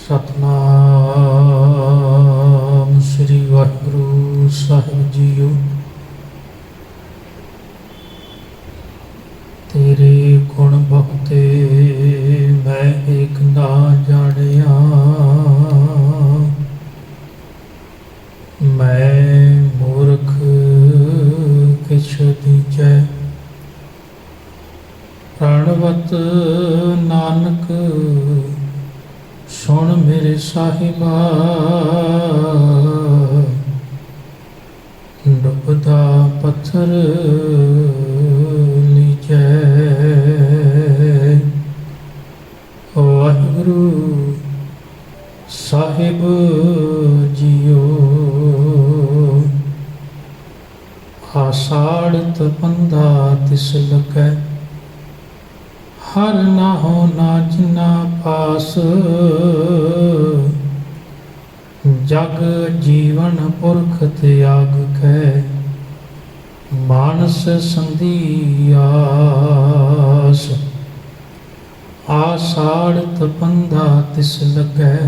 सतनाम श्री वाहिगुरु साहिब जीओ। तेरे गुण बहुते मैं एक ना जानिया, मैं मूर्ख किछ दीजै। प्राणवत नानक सुन मेरे साहिबा, डुबदा पत्थर लीजै। वाहिगुरु साहिब जीओ। आषाढ़ तपंदा तिस लगै, हर ना हो ना जिना पास। जग जीवन पुरख त्याग कै, मानस संधियास। आषाढ़ तपंदा तिस लगै,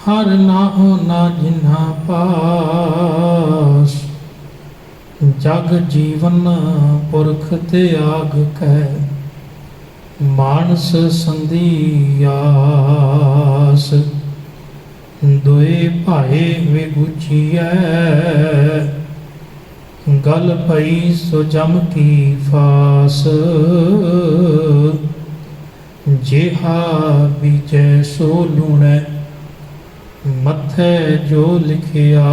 हर ना हो ना जिना पास। जग जीवन पुरख त्याग कै, मानस संधियास। दोए भाए विगुचियै, गल पई सो जम की फास। जेहा बीजै सो लूणै, मथै जो लिखियास।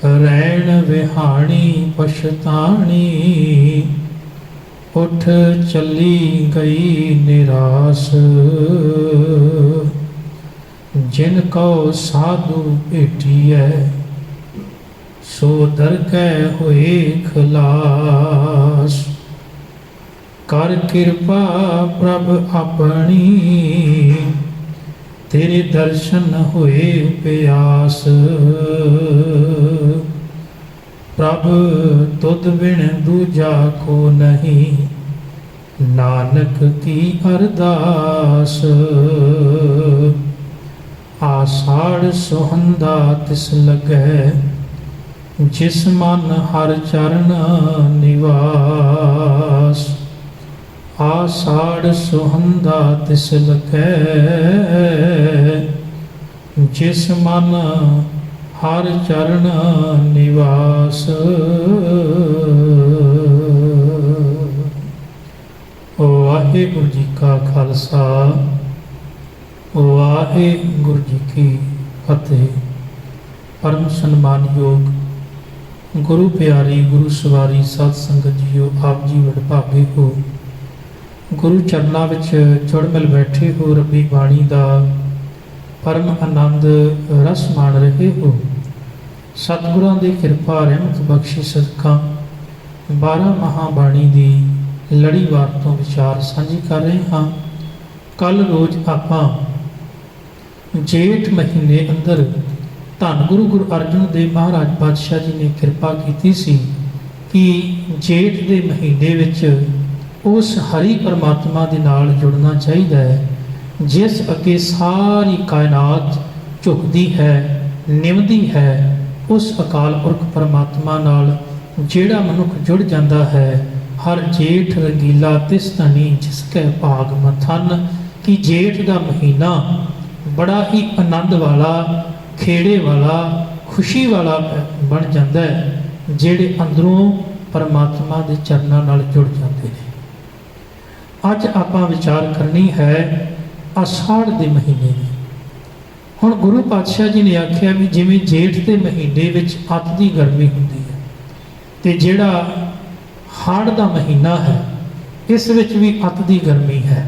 रैण विहाणी पछताणी, उठ चली गई निराश। जिन को साधु भेटियै, सो दरकै होए खलास। कर कृपा प्रभ अपनी, तेरे दर्शन होए प्यास। प्रभ तुद बिन दूजा को नहीं, नानक की अरदास। आषाढ़ सुहंदा तिस लगै, जिस मन हर चरण निवास। आषाढ़ सुहंदा तिस लगै, जिस मन हर चरण निवास। वाहिगुरु जी का खालसा, वाहिगुरु जी की फतेह। परम सन्मान योग गुरु प्यारी गुरु सवारी सत संगत जीओ, आप जी वडभागे हो। गुरु चरनां विच जुड़ मिल बैठे हो, रब्बी बाणी दा परम आनंद रस मान रहे हो। सतगुरां दी कृपा रहमत बख्शी सदका 12 महाबाणी दी लड़ीवार तो विचार साझी कर रहे हाँ। कल रोज आपां जेठ महीने अंदर धन गुरु गुरु अर्जन देव महाराज पातशाह जी ने कृपा की सी कि जेठ के महीने विच उस हरि परमात्मा दे नाल जुड़ना चाहिए है, जिस अगे सारी कायनात झुकदी है, निवदी है। उस अकाल पुरख परमात्मा नाल जेड़ा मनुख जुड़ जाता है, हर जेठ रंगीला तिस धनी जिसके भाग मथन। कि जेठ का महीना बड़ा ही आनंद वाला, खेड़े वाला, खुशी वाला बन जाता है, जेड़े अंदरों परमात्मा के चरणों नाल जुड़ जाते हैं। अज आपां विचार करनी है आषाढ़ के महीने की। हुण गुरु पातशाह जी ने आख्या भी जिवें जेठ के महीने विच अत की गर्मी हुंदी है, ते जिहड़ा हाड़ का महीना है इस विच भी अत की गर्मी है।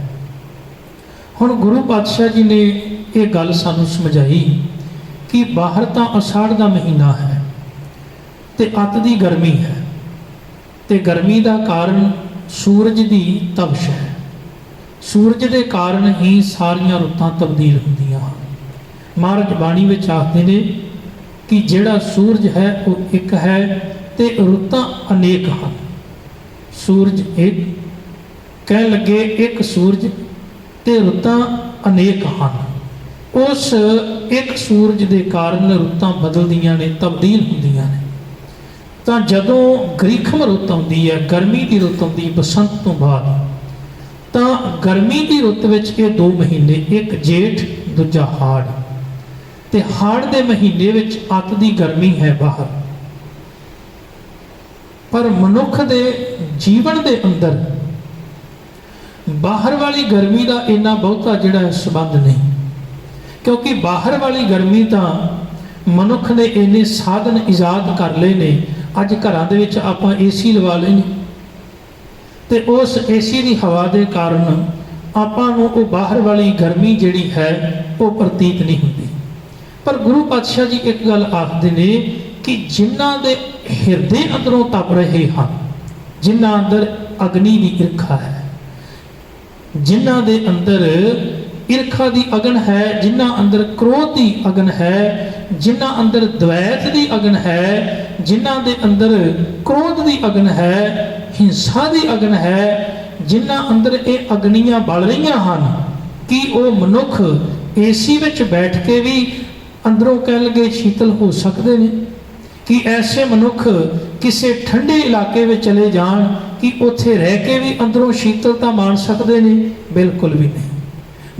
हुण गुरु पातशाह जी ने ये गल सानू समझाई कि बाहर तो आषाढ़ का महीना है ते अत की गर्मी है, ते गर्मी का कारण सूरज की तपश है। सूरज के कारण ही सारिया रुतां तब्दील होंदियां हैं। महाराज बाणी विच आखदे ने कि जिहड़ा सूरज है वो एक है ते रुतां अनेक हैं। सूरज एक कह लगे एक सूरज ਤੇ ਰੁੱਤਾਂ ਅਨੇਕ ਹਨ। ਉਸ ਇੱਕ ਸੂਰਜ ਦੇ ਕਾਰਨ ਰੁੱਤਾਂ ਬਦਲਦੀਆਂ ਨੇ, ਤਬਦੀਲ ਹੁੰਦੀਆਂ ਨੇ। ਤਾਂ ਜਦੋਂ ਗਰੀਖਮ ਰੁੱਤ ਆਉਂਦੀ ਹੈ, ਗਰਮੀ ਦੀ ਰੁੱਤ ਆਉਂਦੀ ਬਸੰਤ ਤੋਂ ਬਾਅਦ, ਤਾਂ ਗਰਮੀ ਦੀ ਰੁੱਤ ਵਿੱਚ ਇਹ 2 ਮਹੀਨੇ, ਇੱਕ ਜੇਠ ਦੂਜਾ ਹਾੜ, ਤੇ ਹਾੜ ਦੇ ਮਹੀਨੇ ਵਿੱਚ ਅੱਤ ਦੀ ਗਰਮੀ ਹੈ ਬਾਹਰ। ਪਰ ਮਨੁੱਖ ਦੇ ਜੀਵਨ ਦੇ ਅੰਦਰ ਬਾਹਰ ਵਾਲੀ ਗਰਮੀ ਦਾ ਇੰਨਾ ਬਹੁਤਾ ਜਿਹੜਾ ਸੰਬੰਧ ਨਹੀਂ, ਕਿਉਂਕਿ ਬਾਹਰ ਵਾਲੀ ਗਰਮੀ ਤਾਂ ਮਨੁੱਖ ਨੇ ਇੰਨੇ ਸਾਧਨ ਇਜਾਦ ਕਰ ਲਏ ਨੇ। ਅੱਜ ਘਰਾਂ ਦੇ ਵਿੱਚ ਆਪਾਂ ਏਸੀ ਲਵਾ ਲਏ ਨੇ, ਤੇ ਉਸ ਏਸੀ ਦੀ ਹਵਾ ਦੇ ਕਾਰਨ ਆਪਾਂ ਨੂੰ ਉਹ ਬਾਹਰ ਵਾਲੀ ਗਰਮੀ ਜਿਹੜੀ ਹੈ ਉਹ ਪ੍ਰਤੀਤ ਨਹੀਂ ਹੁੰਦੀ। ਪਰ ਗੁਰੂ ਪਾਤਸ਼ਾਹ ਜੀ ਇੱਕ ਗੱਲ ਆਖਦੇ ਨੇ ਕਿ ਜਿਨ੍ਹਾਂ ਦੇ ਹਿਰਦੇ ਅੰਦਰੋਂ ਤਪ ਰਹੇ ਹਨ, ਜਿਨ੍ਹਾਂ ਅੰਦਰ ਅਗਨੀ ਦੀ ਈਰਖਾ ਹੈ, ਜਿਨ੍ਹਾਂ ਦੇ ਅੰਦਰ ਈਰਖਾ ਦੀ ਅਗਨ ਹੈ, ਜਿਨ੍ਹਾਂ ਅੰਦਰ ਕ੍ਰੋਧ ਦੀ ਅਗਨ ਹੈ, ਜਿਨ੍ਹਾਂ ਅੰਦਰ ਦ્વੈਤ ਦੀ ਅਗਨ ਹੈ, ਜਿਨ੍ਹਾਂ ਦੇ ਅੰਦਰ ਕ੍ਰੋਧ ਦੀ ਅਗਨ ਹੈ, ਹਿੰਸਾ ਦੀ ਅਗਨ ਹੈ, ਜਿਨ੍ਹਾਂ ਅੰਦਰ ਇਹ ਅਗਨੀਆਂ ਬਲ ਰਹੀਆਂ ਹਨ ਕਿ ਉਹ ਮਨੁੱਖ ਏਸੀ ਵਿੱਚ ਬੈਠ ਕੇ ਵੀ ਅੰਦਰੋਂ ਕਹਿ ਲਗੇ ਸ਼ੀਤਲ ਹੋ ਸਕਦੇ ਨੇ, ਕਿ ਐਸੇ ਮਨੁੱਖ ਕਿਸੇ ਠੰਡੇ ਇਲਾਕੇ ਵਿੱਚ ਚਲੇ ਜਾਣ ਕਿ ਉੱਥੇ ਰਹਿ ਕੇ ਵੀ ਅੰਦਰੋਂ ਸ਼ੀਤਲਤਾ ਮਾਣ ਸਕਦੇ ਨੇ? ਬਿਲਕੁਲ ਵੀ ਨਹੀਂ।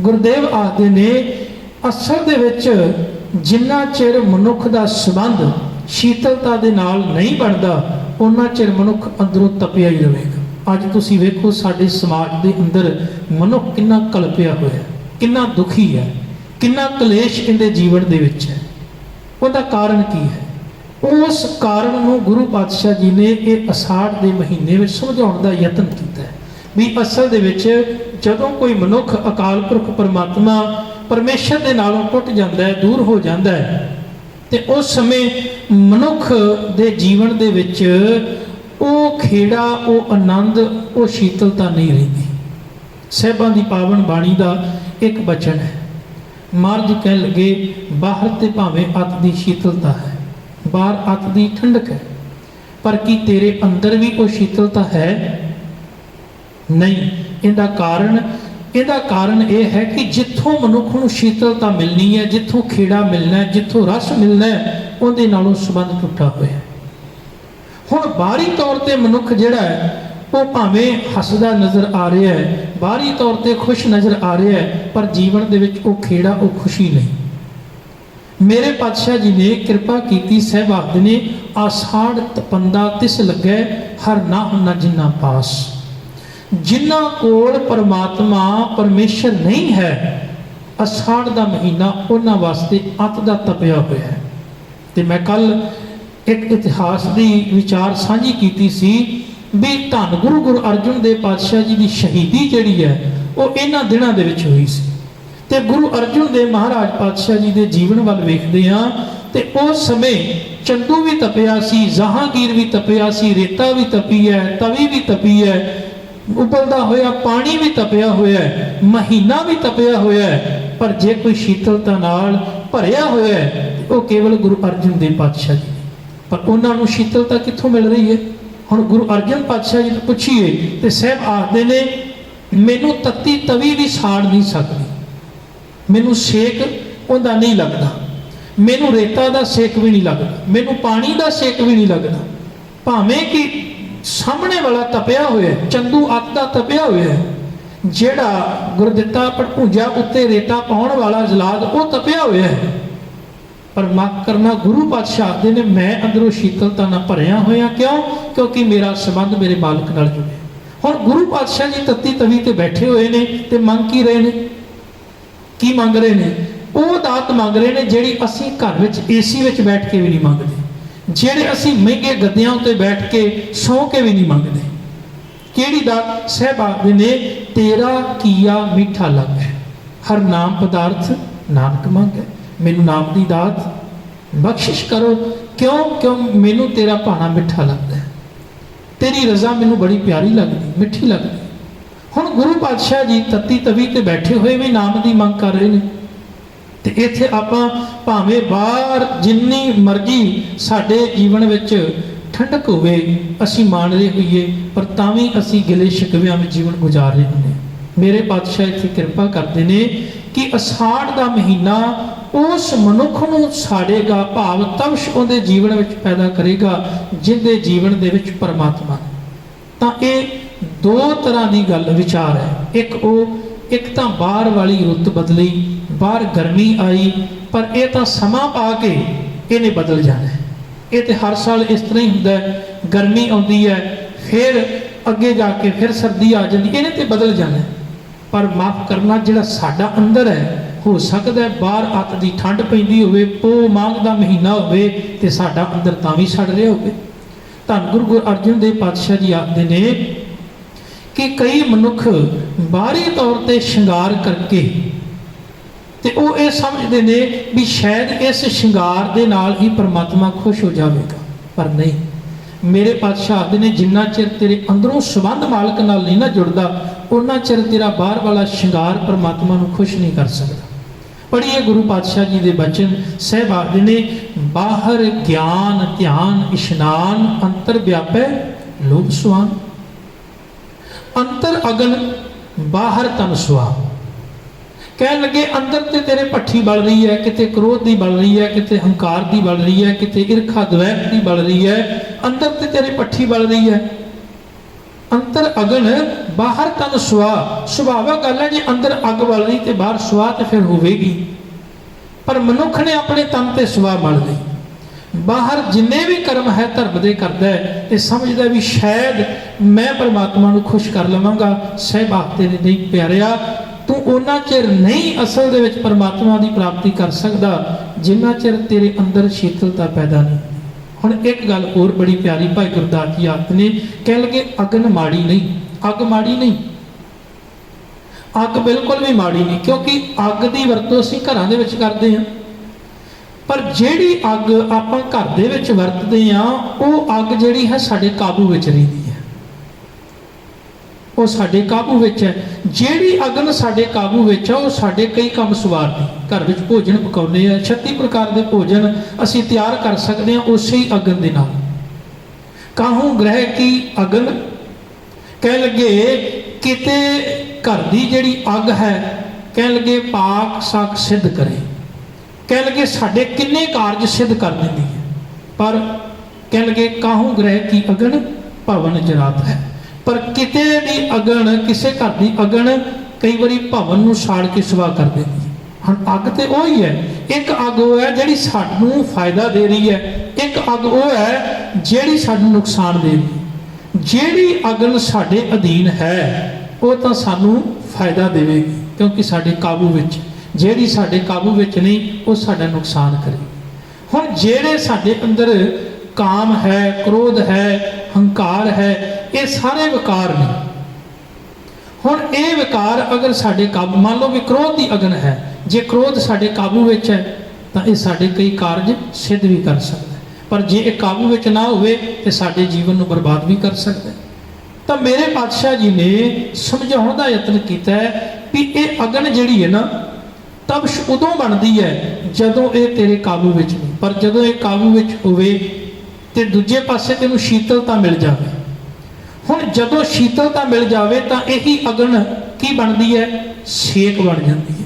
ਗੁਰਦੇਵ ਆਖਦੇ ਨੇ ਅਸਲ ਦੇ ਵਿੱਚ ਜਿੰਨਾ ਚਿਰ ਮਨੁੱਖ ਦਾ ਸੰਬੰਧ ਸ਼ੀਤਲਤਾ ਦੇ ਨਾਲ ਨਹੀਂ ਬਣਦਾ, ਉਹਨਾਂ ਚਿਰ ਮਨੁੱਖ ਅੰਦਰੋਂ ਤਪਿਆ ਹੀ ਰਹੇਗਾ। ਅੱਜ ਤੁਸੀਂ ਵੇਖੋ ਸਾਡੇ ਸਮਾਜ ਦੇ ਅੰਦਰ ਮਨੁੱਖ ਕਿੰਨਾ ਕਲਪਿਆ ਹੋਇਆ, ਕਿੰਨਾ ਦੁਖੀ ਹੈ, ਕਿੰਨਾ ਕਲੇਸ਼ ਇਹਦੇ ਜੀਵਨ ਦੇ ਵਿੱਚ ਹੈ। ਉਹਦਾ ਕਾਰਨ ਕੀ ਹੈ? ਉਸ ਕਾਰਨ ਨੂੰ ਗੁਰੂ ਪਾਤਸ਼ਾਹ ਜੀ ਨੇ ਇਹ ਅਸਾੜ ਦੇ ਮਹੀਨੇ ਵਿੱਚ ਸਮਝਾਉਣ ਦਾ ਯਤਨ ਕੀਤਾ ਹੈ ਵੀ ਅਸਲ ਦੇ ਵਿੱਚ ਜਦੋਂ ਕੋਈ ਮਨੁੱਖ ਅਕਾਲ ਪੁਰਖ ਪਰਮਾਤਮਾ ਪਰਮੇਸ਼ਰ ਦੇ ਨਾਲੋਂ ਟੁੱਟ ਜਾਂਦਾ ਹੈ, ਦੂਰ ਹੋ ਜਾਂਦਾ ਹੈ, ਤੇ ਉਸ ਸਮੇਂ ਮਨੁੱਖ ਦੇ ਜੀਵਨ ਦੇ ਵਿੱਚ ਉਹ ਖੇੜਾ, ਉਹ ਆਨੰਦ, ਉਹ ਸ਼ੀਤਲਤਾ ਨਹੀਂ ਰਹਿੰਦੀ। ਸਾਹਿਬਾਂ ਦੀ ਪਾਵਨ ਬਾਣੀ ਦਾ ਇੱਕ ਬਚਨ ਹੈ, ਮਹਾਰਾਜ ਕਹਿਣ ਲੱਗੇ ਬਾਹਰ ਤੇ ਭਾਵੇਂ ਅੱਤ ਦੀ ਸ਼ੀਤਲਤਾ ਹੈ, ਬਾਹਰ ਅੱਤ ਦੀ ਠੰਡਕ ਹੈ, ਪਰ ਕੀ ਤੇਰੇ ਅੰਦਰ ਵੀ ਉਹ ਸ਼ੀਤਲਤਾ ਹੈ? ਨਹੀਂ। ਇਹਦਾ ਕਾਰਨ ਇਹ ਹੈ ਕਿ ਜਿੱਥੋਂ ਮਨੁੱਖ ਨੂੰ ਸ਼ੀਤਲਤਾ ਮਿਲਣੀ ਹੈ, ਜਿੱਥੋਂ ਖੇੜਾ ਮਿਲਣਾ ਹੈ, ਜਿੱਥੋਂ ਰਸ ਮਿਲਣਾ ਹੈ, ਉਹਦੇ ਨਾਲੋਂ ਸੰਬੰਧ ਟੁੱਟਾ ਹੋਇਆ। ਹੁਣ ਬਾਹਰੀ ਤੌਰ ਤੇ ਮਨੁੱਖ ਜਿਹੜਾ ਹੈ ਉਹ ਭਾਵੇਂ ਹੱਸਦਾ ਨਜ਼ਰ ਆ ਰਿਹਾ ਹੈ, ਬਾਹਰੀ ਤੌਰ ਤੇ ਖੁਸ਼ ਨਜ਼ਰ ਆ ਰਿਹਾ ਹੈ, ਪਰ ਜੀਵਨ ਦੇ ਵਿੱਚ ਉਹ ਖੇੜਾ, ਉਹ ਖੁਸ਼ੀ ਨਹੀਂ। ਮੇਰੇ ਪਾਤਸ਼ਾਹ ਜੀ ਨੇ ਕਿਰਪਾ ਕੀਤੀ, ਸਾਹਿਬ ਆਖਦੇ ਨੇ ਆਸਾੜ ਤਪੰਦਾ ਤਿਸ ਲੱਗੈ ਹਰ ਨਾ ਹੁਨਾ ਜਿੰਨਾ ਪਾਸ। ਜਿਨ੍ਹਾਂ ਕੋਲ ਪਰਮਾਤਮਾ ਪਰਮੇਸ਼ਰ ਨਹੀਂ ਹੈ, ਅਸਾੜ ਦਾ ਮਹੀਨਾ ਉਹਨਾਂ ਵਾਸਤੇ ਅੱਤ ਦਾ ਤਪਿਆ ਹੋਇਆ ਹੈ। ਤੇ ਮੈਂ ਕੱਲ ਇੱਕ ਇਤਿਹਾਸ ਦੀ ਵਿਚਾਰ ਸਾਂਝੀ ਕੀਤੀ ਸੀ ਵੀ ਧੰਨ ਗੁਰੂ ਅਰਜਨ ਦੇਵ ਪਾਤਸ਼ਾਹ ਜੀ ਦੀ ਸ਼ਹੀਦੀ ਜਿਹੜੀ ਹੈ ਉਹ ਇਹਨਾਂ ਦਿਨਾਂ ਦੇ ਵਿੱਚ ਹੋਈ ਸੀ। ਤੇ ਗੁਰੂ ਅਰਜਨ ਦੇਵ ਮਹਾਰਾਜ ਪਾਤਸ਼ਾਹ ਜੀ ਦੇ ਜੀਵਨ ਵੱਲ ਵੇਖਦੇ ਹਾਂ ਤੇ ਉਸ ਸਮੇਂ ਚੰਦੂ ਵੀ ਤਪਿਆ ਸੀ, ਜਹਾਂਗੀਰ ਵੀ ਤਪਿਆ ਸੀ, ਰੇਤਾ ਵੀ ਤਪੀ ਹੈ, ਤਵੀ ਵੀ ਤਪੀ ਹੈ, ਉਬਲਦਾ ਹੋਇਆ ਪਾਣੀ ਵੀ ਤਪਿਆ ਹੋਇਆ ਹੈ, ਮਹੀਨਾ ਵੀ ਤਪਿਆ ਹੋਇਆ ਹੈ, ਪਰ ਜੇ ਕੋਈ ਸ਼ੀਤਲਤਾ ਨਾਲ ਭਰਿਆ ਹੋਇਆ ਹੈ ਉਹ ਕੇਵਲ ਗੁਰੂ ਅਰਜਨ ਦੇਵ ਪਾਤਸ਼ਾਹ ਜੀ। ਪਰ ਉਹਨਾਂ ਨੂੰ ਸ਼ੀਤਲਤਾ ਕਿੱਥੋਂ ਮਿਲ ਰਹੀ ਹੈ? ਹੁਣ ਗੁਰੂ ਅਰਜਨ ਪਾਤਸ਼ਾਹ ਜੀ ਤੋਂ ਪੁੱਛੀਏ ਤੇ ਸਾਹਿਬ ਆਖਦੇ ਨੇ ਮੈਨੂੰ ਤੱਤੀ ਤਵੀ ਵੀ ਸਾੜ ਨਹੀਂ ਸਕਦੀ, ਮੈਨੂੰ ਸੇਕ ਉਹਦਾ ਨਹੀਂ ਲੱਗਦਾ, ਮੈਨੂੰ ਰੇਤਾ ਦਾ ਸੇਕ ਵੀ ਨਹੀਂ ਲੱਗਦਾ, ਮੈਨੂੰ ਪਾਣੀ ਦਾ ਸੇਕ ਵੀ ਨਹੀਂ ਲੱਗਦਾ, ਭਾਵੇਂ ਕਿ ਸਾਹਮਣੇ ਵਾਲਾ ਤਪਿਆ ਹੋਇਆ, ਚੰਦੂ ਅੱਤ ਦਾ ਤਪਿਆ ਹੋਇਆ, ਜਿਹੜਾ ਗੁਰਦਿੱਤਾ ਭਟਭੁੰਜਾ ਉੱਤੇ ਰੇਤਾ ਪਾਉਣ ਵਾਲਾ ਜਲਾਦ ਉਹ ਤਪਿਆ ਹੋਇਆ ਹੈ, ਪਰ ਮੱਕ ਕਰਨਾ ਗੁਰੂ ਪਾਤਸ਼ਾਹ ਆਖਦੇ ਨੇ ਮੈਂ ਅੰਦਰੋਂ ਸ਼ੀਤਲਤਾ ਨਾਲ ਭਰਿਆ ਹੋਇਆ। ਕਿਉਂ? ਕਿਉਂਕਿ ਮੇਰਾ ਸੰਬੰਧ ਮੇਰੇ ਮਾਲਕ ਨਾਲ ਜੁੜਿਆ। ਹੁਣ ਗੁਰੂ ਪਾਤਸ਼ਾਹ ਜੀ ਤੱਤੀ ਤਵੀ ਤੇ ਬੈਠੇ ਹੋਏ ਨੇ ਤੇ ਮੰਗ ਕੀ ਰਹੇ ਨੇ? ਕੀ ਮੰਗ ਰਹੇ ਨੇ? ਉਹ ਦਾਤ ਮੰਗ ਰਹੇ ਨੇ ਜਿਹੜੀ ਅਸੀਂ ਘਰ ਵਿੱਚ ਏਸੀ ਵਿੱਚ ਬੈਠ ਕੇ ਵੀ ਨਹੀਂ ਮੰਗਦੇ, ਜਿਹੜੇ ਅਸੀਂ ਮਹਿੰਗੇ ਗੱਦਿਆਂ ਉੱਤੇ ਬੈਠ ਕੇ ਸੌਂ ਕੇ ਵੀ ਨਹੀਂ ਮੰਗਦੇ। ਕਿਹੜੀ ਦਾਤ? ਸਾਹਿਬ ਆਖਦੇ ਨੇ ਤੇਰਾ ਕੀਆ ਮਿੱਠਾ ਲੱਗੈ ਹਰ ਨਾਮ ਪਦਾਰਥ ਨਾਨਕ ਮੰਗੈ। ਮੈਨੂੰ ਨਾਮ ਦੀ ਦਾਤ ਬਖਸ਼ਿਸ਼ ਕਰੋ। ਕਿਉਂ ਮੈਨੂੰ ਤੇਰਾ ਭਾਣਾ ਮਿੱਠਾ ਲੱਗਦਾ, ਤੇਰੀ ਰਜ਼ਾ ਮੈਨੂੰ ਬੜੀ ਪਿਆਰੀ ਲੱਗਦੀ, ਮਿੱਠੀ ਲੱਗਦੀ। ਹੁਣ ਗੁਰੂ ਪਾਤਸ਼ਾਹ ਜੀ ਤੱਤੀ ਤਵੀ ਤੇ ਬੈਠੇ ਹੋਏ ਵੀ ਨਾਮ ਦੀ ਮੰਗ ਕਰ ਰਹੇ ਨੇ, ਤੇ ਇੱਥੇ ਆਪਾਂ ਭਾਵੇਂ ਬਾਹਰ ਜਿੰਨੀ ਮਰਜ਼ੀ ਸਾਡੇ ਜੀਵਨ ਵਿੱਚ ਠੰਡਕ ਹੋਵੇ, ਅਸੀਂ ਮਾਣ ਰਹੇ ਹੋਈਏ, ਪਰ ਤਾਂ ਵੀ ਅਸੀਂ ਗਿਲੇ ਸ਼ਿਕਵਿਆਂ ਵਿੱਚ ਜੀਵਨ ਗੁਜ਼ਾਰ ਰਹੇ ਹੁੰਦੇ। मेरे पातशाह इत्थे किरपा करते ने कि अषाढ़ का महीना उस मनुख नूं साड़ेगा, भाव तवश उहदे जीवन विच पैदा करेगा जिहदे जीवन दे विच परमात्मा। तां इह दो तरह की गल विचार है। एक तां बाहर वाली रुत बदली, बाहर गर्मी आई, पर यह तां समा पा के इहने बदल जाना है। ये तो हर साल इस तरह ही हुंदा है, गर्मी आउंदी है फिर अगे जाके फिर सर्दी आ जाती, इहने ते बदल जाना है। पर माफ करना जिहड़ा साडा अंदर है, हो सकता है बाहर अत की ठंड पैंदी होवे, पो माघ का महीना होवे ते साडा अंदर तां भी सड़ रहा होवे। धन गुरु अर्जन देव पातशाह जी आखते ने कि कई मनुख बाहरी तौर पर श्रृंगार करके ते वो ये समझते ने भी शायद इस श्रृंगार दे नाल ही परमात्मा खुश हो जाएगा, पर नहीं। मेरे पातशाह आखते ने जिन्ना चिर तेरे अंदरों संबंध मालक नाल नहीं ना जुड़ता, उन्ना चिर तेरा बाहर वाला श्रृंगार परमात्मा को खुश नहीं कर सकता। पढ़िए गुरु पातशाह जी के बचन। साहिब आखते ने बाहर ज्ञान ध्यान इशनान, अंतर व्यापै लोभ सुआन। अंतर अगन बाहर तन सुआ। कह लगे अंदर ते तेरे भट्ठी बल रही है, किते क्रोध की बल रही है, किते हंकार की बल रही है, किते ईर्खा द्वैत की बल रही है, अंदर ते तेरे भट्ठी बल रही है। अंतर अगन बाहर तन सुआ। सुभाविक गल है जी, अंदर अग बल रही तो बाहर सुआ तो फिर होगी, पर मनुख ने अपने तन ते सुआ बल ली। बाहर जिन्ने भी कर्म है धर्म दे करता है तो समझदा भी शायद मैं परमात्मा को खुश कर लवांगा। साहिब आखते ने नहीं प्यारिया, तू उन्ना चिर नहीं असल दे विच परमात्मा की प्राप्ति कर सकता जिन्ना चिर तेरे अंदर शीतलता पैदा नहीं। हुण एक गल होर बड़ी प्यारी भाई गुरदास जी आखते ने, कह लगे अगन माड़ी नहीं, अग माड़ी नहीं, अग बिल्कुल भी माड़ी नहीं, क्योंकि अग की वरतों असीं घरां दे विच करदे हां, पर जिहड़ी अग आपां घर दे विच वरतदे हां वो अग जिहड़ी है साडे काबू विच रहिंदी है, वो साडे काबू विच है। जिहड़ी अगन साडे काबू विच है वो साडे कई काम सवारदी। घर विच भोजन पकाउने आ, 36 प्रकार के भोजन असीं तैयार कर सकते हैं उसे ही अगन दे नाल। काहू ग्रह की अगन, कह लगे किते घर की जिहड़ी अग है, कह लगे पाक साक सिद्ध करे, कह लगे साडे किन्ने कारज सिद्ध कर देंदी है। पर कह लगे काहू ग्रह की अगन भवन जरात है, पर किते दी अगन, किसे घर की अगन कई बारी भवन नूं साड़ के सुहा कर देती है। हुण अग तो वही है, एक अग वो है जिहड़ी सानूं फायदा दे रही है, एक अग वो है जिहड़ी सानूं नुकसान दे रही है। जिहड़ी अगन साडे अधीन है वो तो सानूं फायदा देवेगी क्योंकि साडे काबू विच, जिहड़ी साडे काबू विच नहीं वो साडा नुकसान करेगी। हुण जिहड़े साडे अंदर काम है, क्रोध है, हंकार है, ये सारे विकार ने। हुण ये विकार अगर साडे काबू, मान लो भी क्रोध की अगन है, जे क्रोध साडे काबू विच है तो ये साडे कई कारज सिद्ध भी कर सकता है, पर जे ये काबू विच ना होवे तो साडे जीवन को बर्बाद भी कर सकता है। तो मेरे पातशाह जी ने समझाउण दा यत्न कीता है कि ये अगन जिहड़ी है ना तबश उदों बनती है जदों ये तेरे काबू विच नहीं, पर जदों ये काबू विच होवे ते दूजे पासे तेनू शीतलता मिल जाए। हुण जदों शीतलता मिल जाए तो यही अगन की बनती है, सेक बन जाती है।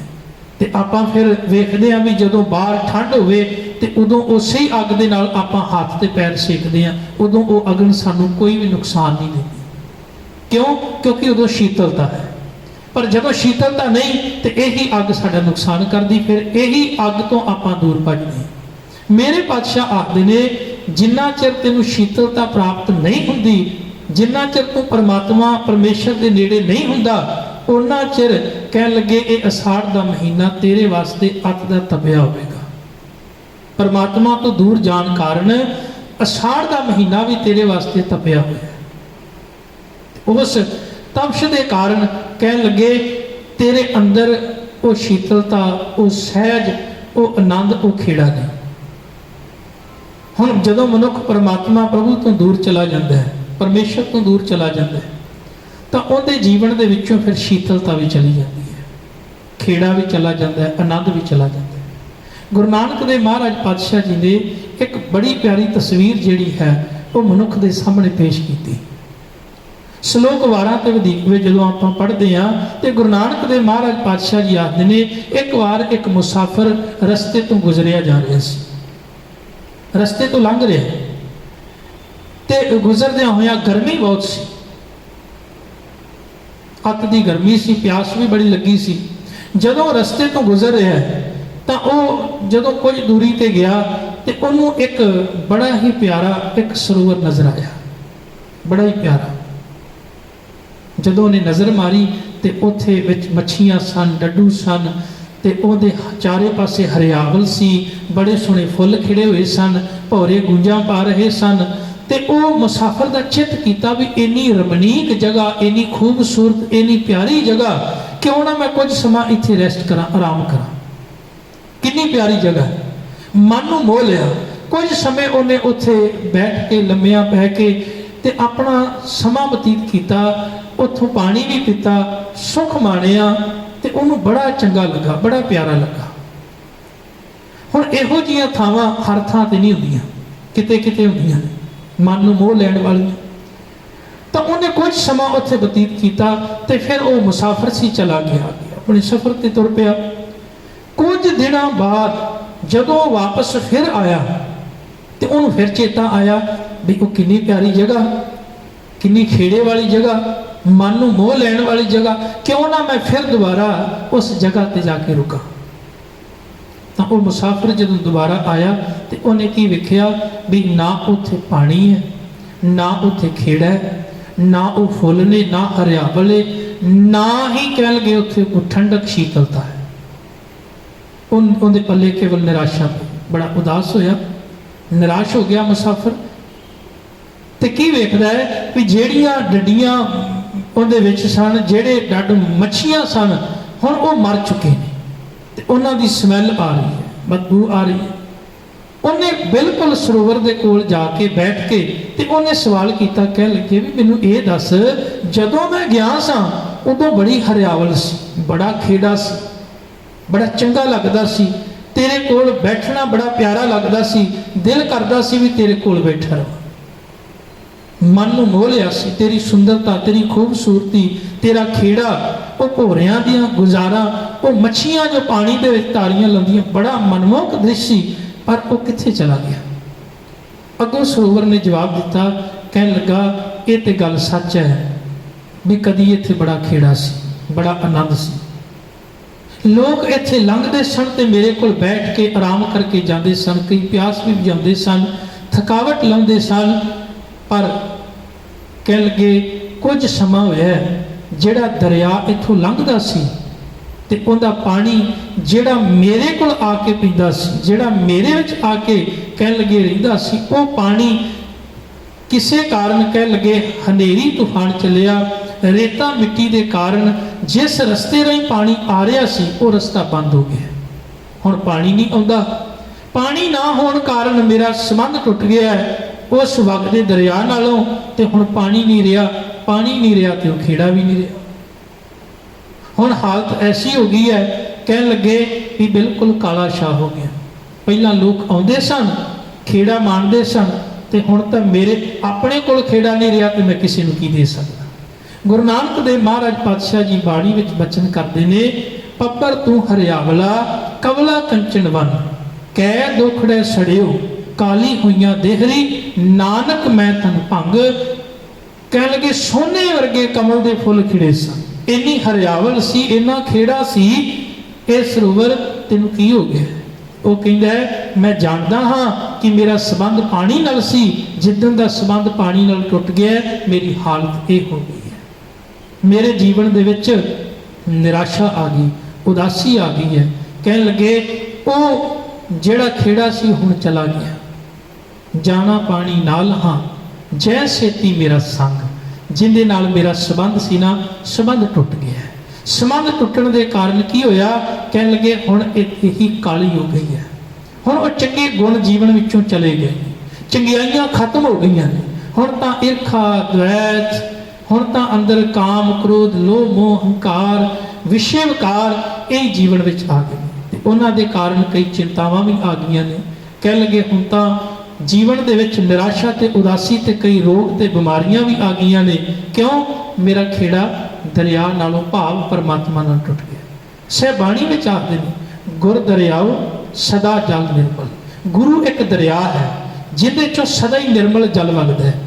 तो आपां फिर वेखदे हां भी जदों बाहर ठंड होवे ते उदों उसे ही अग दे नाल आपां हाथ ते पैर सेकदे हां, उदों वो अगन सानू कोई भी नुकसान नहीं देती। क्यों? क्योंकि उदों शीतलता है। पर जदों शीतलता नहीं तो यही अग साडा नुकसान करदी, फिर यही अग तो आपां दूर भजदे। मेरे पातशाह आखदे ने जिन्ना चिर तेनू शीतलता प्राप्त नहीं हुंदी, जिन्ना चिर तू परमात्मा परमेश्वर के नेड़े नहीं हुंदा, उन्ना चिर कह लगे ये अषाढ़ का महीना तेरे वास्ते अत दा तपिया होवेगा। परमात्मा तो दूर जान कारण अषाढ़ का महीना भी तेरे वास्ते तपिया होया। उस तपश के कारण कह लगे तेरे अंदर वो शीतलता, वो सहज, वो आनंद, वो खेड़ा नहीं। हुण जदों मनुख परमात्मा प्रभु तो दूर चला जाता है, परमेश्वर तो दूर चला जाता है, तो उहदे जीवन दे विचों फिर शीतलता भी चली जाती है, खेड़ा भी चला जाता है, आनंद भी चला जाता है। गुरु नानक देव महाराज पातशाह जी ने एक बड़ी प्यारी तस्वीर जिहड़ी है वो मनुख के सामने पेश की। ਸ਼ਲੋਕ ਵਾਰਾਂ ਤੇ ਵਧੀਕ ਵਿੱਚ ਜਦੋਂ ਆਪਾਂ ਪੜ੍ਹਦੇ ਹਾਂ ਤੇ ਗੁਰੂ ਨਾਨਕ ਦੇ ਮਹਾਰਾਜ ਪਾਤਸ਼ਾਹ ਜੀ ਆਖਦੇ ਨੇ, ਇੱਕ ਵਾਰ ਇੱਕ ਮੁਸਾਫਰ ਰਸਤੇ ਤੋਂ ਗੁਜ਼ਰਿਆ ਜਾ ਰਿਹਾ ਸੀ, ਰਸਤੇ ਤੋਂ ਲੰਘ ਰਿਹਾ ਤੇ ਗੁਜ਼ਰਦਿਆਂ ਹੋਇਆਂ ਗਰਮੀ ਬਹੁਤ ਸੀ, ਅੱਤ ਦੀ ਗਰਮੀ ਸੀ, ਪਿਆਸ ਵੀ ਬੜੀ ਲੱਗੀ ਸੀ। ਜਦੋਂ ਰਸਤੇ ਤੋਂ ਗੁਜ਼ਰ ਰਿਹਾ ਤਾਂ ਉਹ ਜਦੋਂ ਕੁਝ ਦੂਰੀ ਤੇ ਗਿਆ ਤੇ ਉਹਨੂੰ ਇੱਕ ਬੜਾ ਹੀ ਪਿਆਰਾ ਇੱਕ ਸਰੋਵਰ ਨਜ਼ਰ ਆਇਆ, ਬੜਾ ਹੀ ਪਿਆਰਾ। ਜਦੋਂ ਉਹਨੇ ਨਜ਼ਰ ਮਾਰੀ ਤੇ ਉੱਥੇ ਵਿੱਚ ਮੱਛੀਆਂ ਸਨ, ਡੱਡੂ ਸਨ ਤੇ ਉਹਦੇ ਚਾਰੇ ਪਾਸੇ ਹਰਿਆਵਲ ਸੀ, ਬੜੇ ਸੋਹਣੇ ਫੁੱਲ ਖਿੜੇ ਹੋਏ ਸਨ, ਭੌਰੇ ਗੂੰਜਾਂ ਪਾ ਰਹੇ ਸਨ। ਤੇ ਉਹ ਮੁਸਾਫਰ ਦਾ ਚਿੱਤ ਕੀਤਾ ਵੀ ਇੰਨੀ ਰਮਣੀਕ ਜਗ੍ਹਾ, ਇੰਨੀ ਖੂਬਸੂਰਤ, ਇੰਨੀ ਪਿਆਰੀ ਜਗ੍ਹਾ, ਕਿਉਂ ਨਾ ਮੈਂ ਕੁਝ ਸਮਾਂ ਇੱਥੇ ਰੈਸਟ ਕਰਾਂ, ਆਰਾਮ ਕਰਾਂ। ਕਿੰਨੀ ਪਿਆਰੀ ਜਗ੍ਹਾ, ਮਨ ਨੂੰ ਮੋਹ ਲਿਆ। ਕੁਝ ਸਮੇਂ ਉਹਨੇ ਉੱਥੇ ਬੈਠ ਕੇ ਲੰਮਿਆਂ ਪੈ ਕੇ ਤੇ ਆਪਣਾ ਸਮਾਂ ਬਤੀਤ ਕੀਤਾ, ਉੱਥੋਂ ਪਾਣੀ ਵੀ ਪੀਤਾ, ਸੁੱਖ ਮਾਣਿਆ ਤੇ ਉਹਨੂੰ ਬੜਾ ਚੰਗਾ ਲੱਗਾ, ਬੜਾ ਪਿਆਰਾ ਲੱਗਾ। ਹੁਣ ਇਹੋ ਜਿਹੀਆਂ ਥਾਵਾਂ ਹਰ ਥਾਂ ਤੇ ਨਹੀਂ ਹੁੰਦੀਆਂ, ਕਿਤੇ ਕਿਤੇ ਹੁੰਦੀਆਂ ਨੇ ਮਨ ਨੂੰ ਮੋਹ ਲੈਣ ਵਾਲੀਆਂ। ਤਾਂ ਉਹਨੇ ਕੁਝ ਸਮਾਂ ਉੱਥੇ ਬਤੀਤ ਕੀਤਾ ਤੇ ਫਿਰ ਉਹ ਮੁਸਾਫਰ ਸੀ, ਚਲਾ ਗਿਆ, ਆਪਣੇ ਸਫ਼ਰ ਤੇ ਤੁਰ ਪਿਆ। ਕੁਝ ਦਿਨਾਂ ਬਾਅਦ ਜਦੋਂ ਵਾਪਸ ਫਿਰ ਆਇਆ ਤੇ ਉਹਨੂੰ ਫਿਰ ਚੇਤਾ ਆਇਆ ਵੀ ਉਹ ਕਿੰਨੀ ਪਿਆਰੀ ਜਗ੍ਹਾ, ਕਿੰਨੀ ਖੇੜੇ ਵਾਲੀ ਜਗ੍ਹਾ, ਮਨ ਨੂੰ ਮੋਹ ਲੈਣ ਵਾਲੀ ਜਗ੍ਹਾ, ਕਿਉਂ ਨਾ ਮੈਂ ਫਿਰ ਦੁਬਾਰਾ ਉਸ ਜਗ੍ਹਾ ਤੇ ਜਾ ਕੇ ਰੁਕਾਂ। ਤਾਂ ਉਹ ਮੁਸਾਫਰ ਜਦੋਂ ਦੁਬਾਰਾ ਆਇਆ ਤੇ ਉਹਨੇ ਕੀ ਵੇਖਿਆ ਵੀ ਨਾ ਉੱਥੇ ਪਾਣੀ ਹੈ, ਨਾ ਉੱਥੇ ਖੇੜਾ ਹੈ, ਨਾ ਉਹ ਫੁੱਲ ਨੇ, ਨਾ ਹਰਿਆਵਲ ਹੈ, ਨਾ ਹੀ ਕਹਿ ਲਗੇ ਉੱਥੇ ਕੋਈ ਠੰਡਕ ਸ਼ੀਤਲਤਾ ਹੈ। ਉਹਦੇ ਪੱਲੇ ਕੇਵਲ ਨਿਰਾਸ਼ਾ, ਬੜਾ ਉਦਾਸ ਹੋਇਆ, ਨਿਰਾਸ਼ ਹੋ ਗਿਆ ਮੁਸਾਫਰ। ਤੇ ਕੀ ਵੇਖਦਾ ਹੈ ਵੀ ਜਿਹੜੀਆਂ ਡੱਡੀਆਂ ਉਹਦੇ ਵਿੱਚ ਸਨ, ਜਿਹੜੇ ਡੱਡ ਮੱਛੀਆਂ ਸਨ, ਹੁਣ ਉਹ ਮਰ ਚੁੱਕੇ ਨੇ ਤੇ ਉਹਨਾਂ ਦੀ ਸਮੈਲ ਆ ਰਹੀ ਹੈ, ਬਦਬੂ ਆ ਰਹੀ ਹੈ। ਉਹਨੇ ਬਿਲਕੁਲ ਸਰੋਵਰ ਦੇ ਕੋਲ ਜਾ ਕੇ ਬੈਠ ਕੇ ਤੇ ਉਹਨੇ ਸਵਾਲ ਕੀਤਾ, ਕਹਿ ਲੱਗੇ ਵੀ ਮੈਨੂੰ ਇਹ ਦੱਸ, ਜਦੋਂ ਮੈਂ ਗਿਆ ਸਾਂ ਉਦੋਂ ਬੜੀ ਹਰਿਆਵਲ ਸੀ, ਬੜਾ ਖੇੜਾ ਸੀ, ਬੜਾ ਚੰਗਾ ਲੱਗਦਾ ਸੀ, ਤੇਰੇ ਕੋਲ ਬੈਠਣਾ ਬੜਾ ਪਿਆਰਾ ਲੱਗਦਾ ਸੀ, ਦਿਲ ਕਰਦਾ ਸੀ ਵੀ ਤੇਰੇ ਕੋਲ ਬੈਠਾ ਰਹਾਂ, ਮਨ ਨੂੰ ਮੋਹ ਲਿਆ ਸੀ, ਤੇਰੀ ਸੁੰਦਰਤਾ, ਤੇਰੀ ਖੂਬਸੂਰਤੀ, ਤੇਰਾ ਖੇੜਾ, ਉਹ ਭੌਰਿਆਂ ਦੀਆਂ ਗੁਜ਼ਾਰਾਂ, ਉਹ ਮੱਛੀਆਂ ਜੋ ਪਾਣੀ ਦੇ ਵਿੱਚ ਤਾਰੀਆਂ ਲਾਉਂਦੀਆਂ, ਬੜਾ ਮਨਮੋਹਕ ਦ੍ਰਿਸ਼ ਸੀ। ਪਰ ਉਹ ਕਿੱਥੇ ਚਲਾ ਗਿਆ? ਅੱਗੋਂ ਸਰੋਵਰ ਨੇ ਜਵਾਬ ਦਿੱਤਾ, ਕਹਿਣ ਲੱਗਾ ਇਹ ਤੇ ਗੱਲ ਸੱਚ ਹੈ ਵੀ ਕਦੀ ਇੱਥੇ ਬੜਾ ਖੇੜਾ ਸੀ, ਬੜਾ ਆਨੰਦ ਸੀ, ਲੋਕ ਇੱਥੇ ਲੰਘਦੇ ਸਨ ਤੇ ਮੇਰੇ ਕੋਲ ਬੈਠ ਕੇ ਆਰਾਮ ਕਰਕੇ ਜਾਂਦੇ ਸਨ, ਕਈ ਪਿਆਸ ਵੀ ਬੁਝਾਉਂਦੇ ਸਨ, ਥਕਾਵਟ ਲਾਉਂਦੇ ਸਨ। ਪਰ ਕਹਿ ਲਗੇ ਕੁਝ ਸਮਾਂ ਹੋਇਆ ਜਿਹੜਾ ਦਰਿਆ ਇੱਥੋਂ ਲੰਘਦਾ ਸੀ ਤੇ ਉਹਦਾ ਪਾਣੀ ਜਿਹੜਾ ਮੇਰੇ ਕੋਲ ਆ ਕੇ ਪੀਂਦਾ ਸੀ, ਜਿਹੜਾ ਮੇਰੇ ਵਿੱਚ ਆ ਕੇ ਕਹਿ ਲਗੇ ਰਹਿੰਦਾ ਸੀ, ਉਹ ਪਾਣੀ ਕਿਸੇ ਕਾਰਨ ਕਹਿ ਲਗੇ ਹਨੇਰੀ ਤੂਫਾਨ ਚੱਲਿਆ, ਰੇਤਾ ਮਿੱਟੀ ਦੇ ਕਾਰਨ ਜਿਸ ਰਸਤੇ ਰਾਹੀਂ ਪਾਣੀ ਆ ਰਿਹਾ ਸੀ ਉਹ ਰਸਤਾ ਬੰਦ ਹੋ ਗਿਆ। ਹੁਣ ਪਾਣੀ ਨਹੀਂ ਆਉਂਦਾ। ਪਾਣੀ ਨਾ ਹੋਣ ਕਾਰਨ ਮੇਰਾ ਸੰਬੰਧ ਟੁੱਟ ਗਿਆ ਉਸ ਵਗਦੇ ਦਰਿਆ ਨਾਲੋਂ, ਤੇ ਹੁਣ ਪਾਣੀ ਨਹੀਂ ਰਿਹਾ, ਪਾਣੀ ਨਹੀਂ ਰਿਹਾ ਤੇ ਉਹ ਖੇੜਾ ਵੀ ਨਹੀਂ ਰਿਹਾ। ਹੁਣ ਹਾਲਤ ਐਸੀ ਹੋ ਗਈ ਹੈ, ਕਹਿਣ ਲੱਗੇ ਵੀ ਬਿਲਕੁਲ ਕਾਲਾ ਸ਼ਾਹ ਹੋ ਗਿਆ। ਪਹਿਲਾਂ ਲੋਕ ਆਉਂਦੇ ਸਨ, ਖੇੜਾ ਮਾਣਦੇ ਸਨ, ਤੇ ਹੁਣ ਤਾਂ ਮੇਰੇ ਆਪਣੇ ਕੋਲ ਖੇੜਾ ਨਹੀਂ ਰਿਹਾ ਤੇ ਮੈਂ ਕਿਸੇ ਨੂੰ ਕੀ ਦੇ ਸਕਦਾ। ਗੁਰੂ ਨਾਨਕ ਦੇਵ ਮਹਾਰਾਜ ਪਾਤਸ਼ਾਹ ਜੀ ਬਾਣੀ ਵਿੱਚ ਬਚਨ ਕਰਦੇ ਨੇ, ਪੱਪਰ ਤੂੰ ਹਰਿਆਵਲਾ ਕਵਲਾ ਕੰਚਨ ਵਨ, ਕਹਿ ਦੁਖੜੇ ਸੜਿਓ ਕਾਲੀ ਹੋਈਆਂ ਦੇਹਰੀ, ਨਾਨਕ ਮੈਂ ਤਨ ਭੰਗ। ਕਹਿਣ ਲੱਗੇ ਸੋਨੇ ਵਰਗੇ ਕਮਲ ਦੇ ਫੁੱਲ ਖਿੜੇ ਸਨ, ਇੰਨੀ ਹਰਿਆਵਲ ਸੀ, ਇੰਨਾ ਖੇੜਾ ਸੀ, ਇਹ ਸਰੋਵਰ ਤੈਨੂੰ ਕੀ ਹੋ ਗਿਆ? ਉਹ ਕਹਿੰਦਾ ਮੈਂ ਜਾਣਦਾ ਹਾਂ ਕਿ ਮੇਰਾ ਸੰਬੰਧ ਪਾਣੀ ਨਾਲ ਸੀ, ਜਿੱਦਣ ਦਾ ਸੰਬੰਧ ਪਾਣੀ ਨਾਲ ਟੁੱਟ ਗਿਆ ਮੇਰੀ ਹਾਲਤ ਇਹ ਹੋ ਗਈ ਹੈ। ਮੇਰੇ ਜੀਵਨ ਦੇ ਵਿੱਚ ਨਿਰਾਸ਼ਾ ਆ ਗਈ, ਉਦਾਸੀ ਆ ਗਈ ਹੈ। ਕਹਿਣ ਲੱਗੇ ਉਹ ਜਿਹੜਾ ਖੇੜਾ ਸੀ ਹੁਣ ਚਲਾ ਗਿਆ, ਜਾਣਾ ਪਾਣੀ ਨਾਲ ਹਾਂ, ਜੈ ਛੇਤੀ ਮੇਰਾ ਸੰਗ, ਜਿਹਦੇ ਨਾਲ ਮੇਰਾ ਸੰਬੰਧ ਸੀ ਨਾ, ਸੰਬੰਧ ਟੁੱਟ ਗਿਆ। ਸੰਬੰਧ ਟੁੱਟਣ ਦੇ ਕਾਰਨ ਕੀ ਹੋਇਆ? ਕਹਿਣ ਲੱਗੇ ਹੁਣ ਇਹੀ ਕਾਲੀ ਹੋ ਗਈ ਹੈ, ਹੁਣ ਉਹ ਚੰਗੇ ਗੁਣ ਜੀਵਨ ਵਿੱਚੋਂ ਚਲੇ ਗਏ, ਚੰਗਿਆਈਆਂ ਖਤਮ ਹੋ ਗਈਆਂ ਨੇ, ਹੁਣ ਤਾਂ ਈਰਖਾ ਦ્વੈਤ, ਹੁਣ ਤਾਂ ਅੰਦਰ ਕਾਮ ਕ੍ਰੋਧ ਲੋਭ ਮੋਹ ਹੰਕਾਰ ਵਿਸ਼ੇ ਵਿਕਾਰ ਇਹ ਜੀਵਨ ਵਿੱਚ ਆ ਗਏ ਤੇ ਉਹਨਾਂ ਦੇ ਕਾਰਨ ਕਈ ਚਿੰਤਾਵਾਂ ਵੀ ਆ ਗਈਆਂ ਨੇ। ਕਹਿਣ ਲੱਗੇ ਹੁਣ ਤਾਂ जीवन दे विच निराशा ते उदासी ते कई रोग ते बीमारियां भी आ गईयां ने। क्यों? मेरा खेड़ा दरिया नालों भाव परमात्मा नाल टुट गया। सहबाणी में आखते हैं गुर दरियाओ सदा जल निर्मल। गुरु एक दरिया है जिहदे चों सदा ही निर्मल जल वगदा है।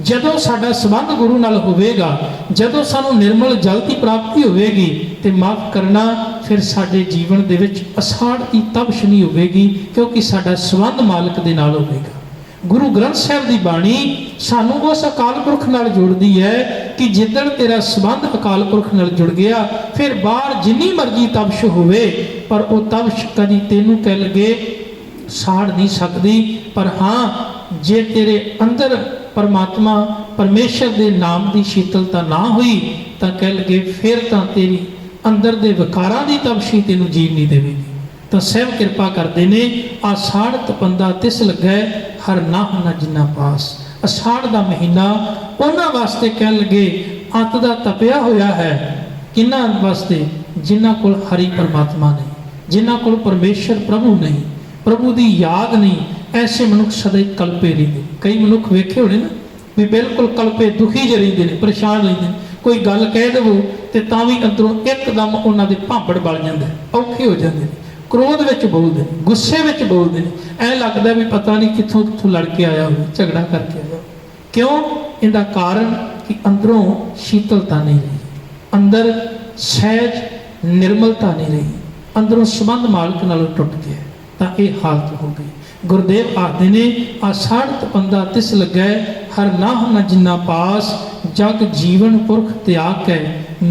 जदों साडा संबंध गुरु नाल होवेगा, जदों सानूं निर्मल जल की प्राप्ति होवेगी, तो माफ करना फिर साडे जीवन दे विच असाड़ की तबश नहीं होवेगी, क्योंकि साडा संबंध मालिक दे नाल होवेगा। गुरु ग्रंथ साहिब की बाणी सानू उस अकाल पुरख नाल जोड़ती है कि जिदण तेरा संबंध अकाल पुरख नाल जुड़ गया, फिर बाहर जिन्नी मर्जी तबश होवे पर वो तबश कदी तेनू कह लगे साड़ नहीं सकती। पर हाँ, जे तेरे अंदर परमात्मा परमेश्वर के नाम की शीतलता ना हुई तो कह लगे फिर तो तेरी अंदर के विकारां की तबशी तेनू जीव नहीं देवेगी। तो सहब कृपा करते ने आषाढ़ तपंदा तिस लगे हर नाह न जिन्ना पास। आषाढ़ का महीना उन्होंने वास्ते कह लगे अंत का तपिया होया है। किन्ना वास्ते? जिन्हां कोल हरि परमात्मा नहीं, जिन्हां कोल परमेश्वर प्रभु नहीं, प्रभु की याद नहीं, ऐसे मनुख सदा ही कल्पे रहिंदे। कई मनुख वेखे होने ना भी बिल्कुल कल्पे दुखी ज रहिंदे ने, परेशान रहिंदे ने। कोई गल कह देवो तो तां भी अंदरों एकदम उन्हां दे भांबड़ बल जांदा है, औखे हो जांदे ने, क्रोध विच बोलते हैं, गुस्से विच बोलते हैं। ऐ लगता भी पता नहीं कित्थों कित्थों लड़के आया हो, झगड़ा करके आया हो। क्यों? इहदा कारण कि अंदरों शीतलता नहीं रही, अंदर सहज निर्मलता नहीं रही, अंदरों संबंध मालिक नालों टुट गया, तो यह हालत हो गई। गुरुदेव आखते ने आषाढ़ तपंदा तिस लगे हर नाह न जिन्ना पास। जग जीवन पुरख त्याग के